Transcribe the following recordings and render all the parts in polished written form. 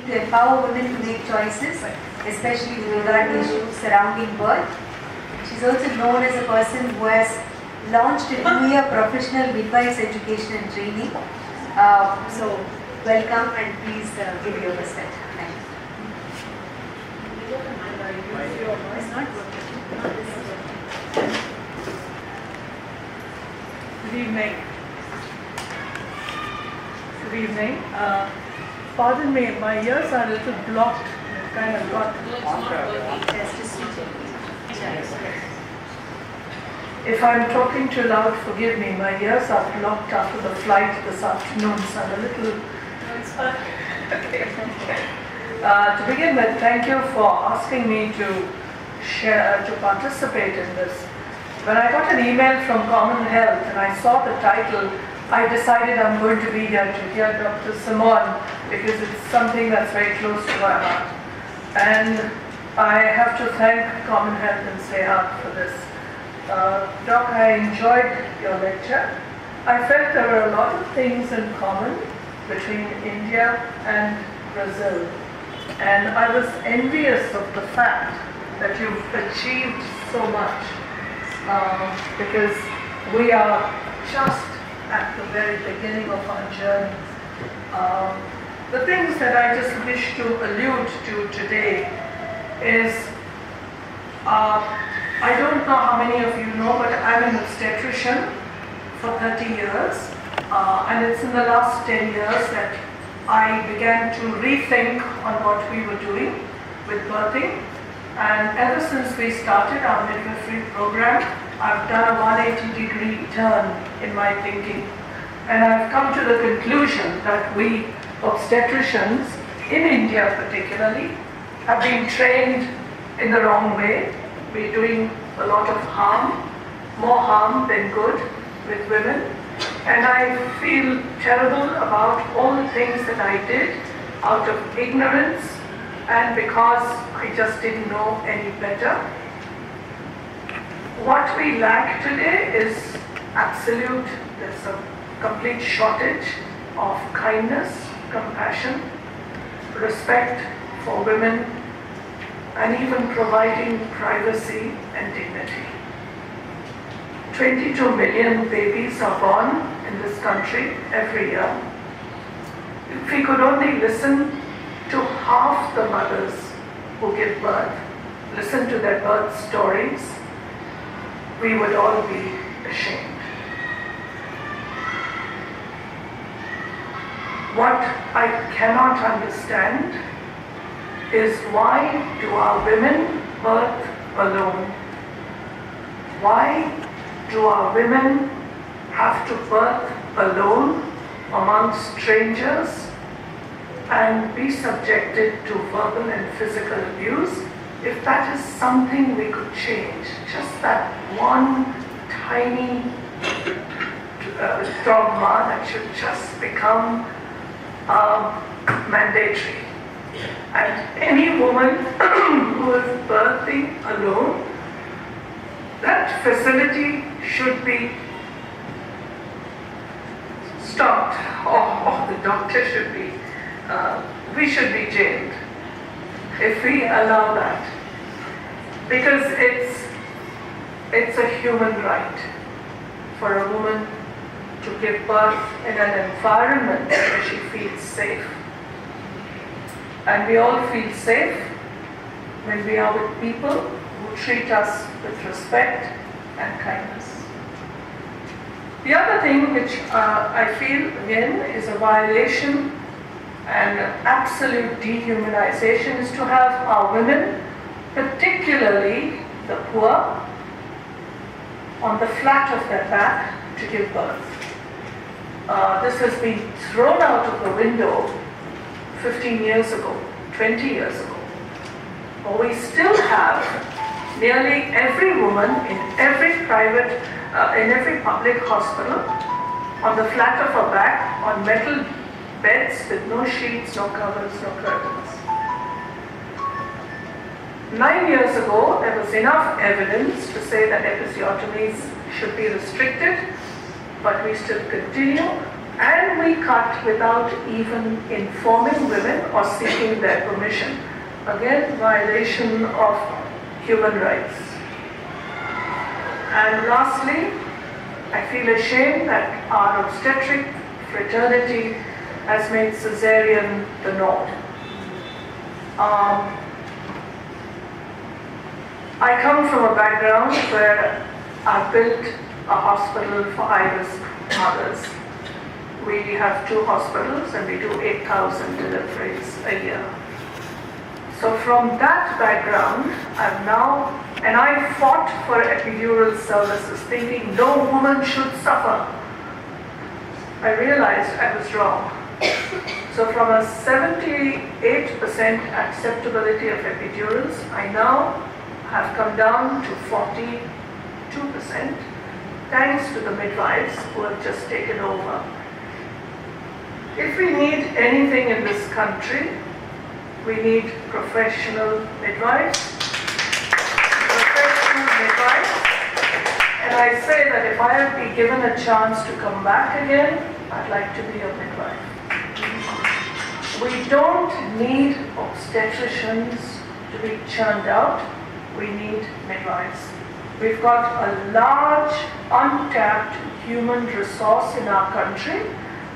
seek to empower women to make choices, especially with regard to issues surrounding birth. She's also known as a person who has launched a 2-year professional midwives education and training. So, welcome and please give your perspective. Thank you. It's not working. Good evening. Good evening. Pardon me, my ears are a little blocked. I've kind of got. If I'm talking too loud, forgive me. My ears are blocked after the flight this afternoon, so I'm a little. Okay. To begin with, thank you for asking me to share, to participate in this. When I got an email from Common Health and I saw the title, I decided I'm going to be here to hear Dr. Simone because it's something that's very close to my heart. And I have to thank Common Health and SEHA for this. Doc, I enjoyed your lecture. I felt there were a lot of things in common between India and Brazil. And I was envious of the fact that you've achieved so much because we are just at the very beginning of our journey. The things that I just wish to allude to today is, I don't know how many of you know, but I'm an obstetrician for 30 years. And it's in the last 10 years that I began to rethink on what we were doing with birthing. And ever since we started our midwifery program, I've done a 180-degree turn in my thinking. And I've come to the conclusion that we obstetricians, in India particularly, have been trained in the wrong way. We're doing a lot of harm, more harm than good with women. And I feel terrible about all the things that I did out of ignorance and because I just didn't know any better. What we lack today is absolute, there's a complete shortage of kindness, compassion, respect for women, and even providing privacy and dignity. 22 million babies are born in this country every year. If we could only listen to half the mothers who give birth, listen to their birth stories, we would all be ashamed. What I cannot understand is why do our women birth alone? Why do our women have to birth alone amongst strangers and be subjected to verbal and physical abuse? If that is something we could change, just that one tiny dogma that should just become mandatory. And any woman who is birthing alone, that facility should be stopped, or the doctor should be, we should be jailed if we allow that. Because it's a human right for a woman to give birth in an environment where she feels safe. And we all feel safe when we are with people who treat us with respect and kindness. The other thing which I feel again is a violation and absolute dehumanization is to have our women, particularly the poor, on the flat of their back to give birth. This has been thrown out of the window 15 years ago, 20 years ago. But we still have nearly every woman in every private, in every public hospital on the flat of her back on metal beds with no sheets, no covers, no curtains. 9 years ago, there was enough evidence to say that episiotomies should be restricted, but we still continue, and we be cut without even informing women or seeking their permission. Again, violation of human rights. And lastly, I feel ashamed that our obstetric fraternity has made cesarean the norm. I come from a background where I built a hospital for high-risk mothers. We have 2 hospitals and we do 8,000 deliveries a year. So from that background, I fought for epidural services, thinking no woman should suffer. I realized I was wrong. So from a 78% acceptability of epidurals, I now have come down to 42%, thanks to the midwives who have just taken over. If we need anything in this country, we need professional midwives. And I say that if I had been given a chance to come back again, I'd like to be a midwife. We don't need obstetricians to be churned out. We need midwives. We've got a large, untapped human resource in our country.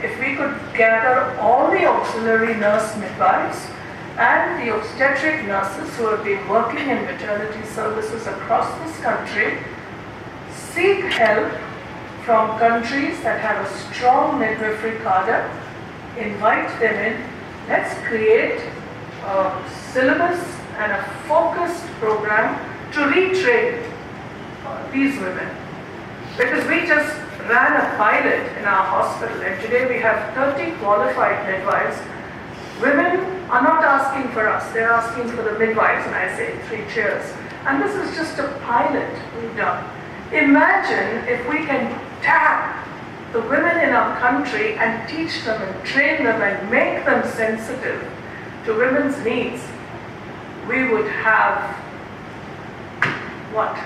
If we could gather all the auxiliary nurse midwives and the obstetric nurses who have been working in maternity services across this country, seek help from countries that have a strong midwifery cadre, invite them in, let's create a syllabus and a focused program to retrain these women. Because we just ran a pilot in our hospital and today we have 30 qualified midwives. Women are not asking for us, they're asking for the midwives, and I say 3 cheers. And this is just a pilot we've done. Imagine if we can tap the women in our country and teach them and train them and make them sensitive to women's needs. We would have, what?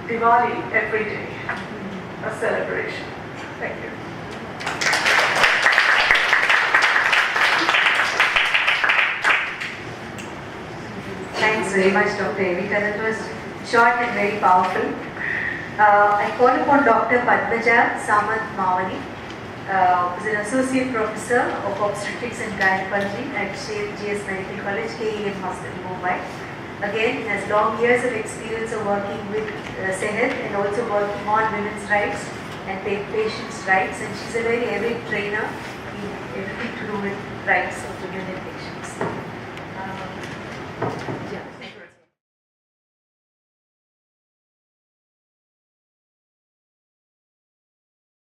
Diwali every day, a celebration. Thank you. Thanks very much, Dr. Evita. That was short and very powerful. I call upon Dr. Padmaja Samant Mawani, who is an Associate Professor of Obstetrics and Gynecology at GS Medical College, KEM Hospital, Mumbai. Again, has long years of experience of working with Senate and also working on women's rights and patients' rights, and she's a very avid trainer in everything to do with rights of women and patients.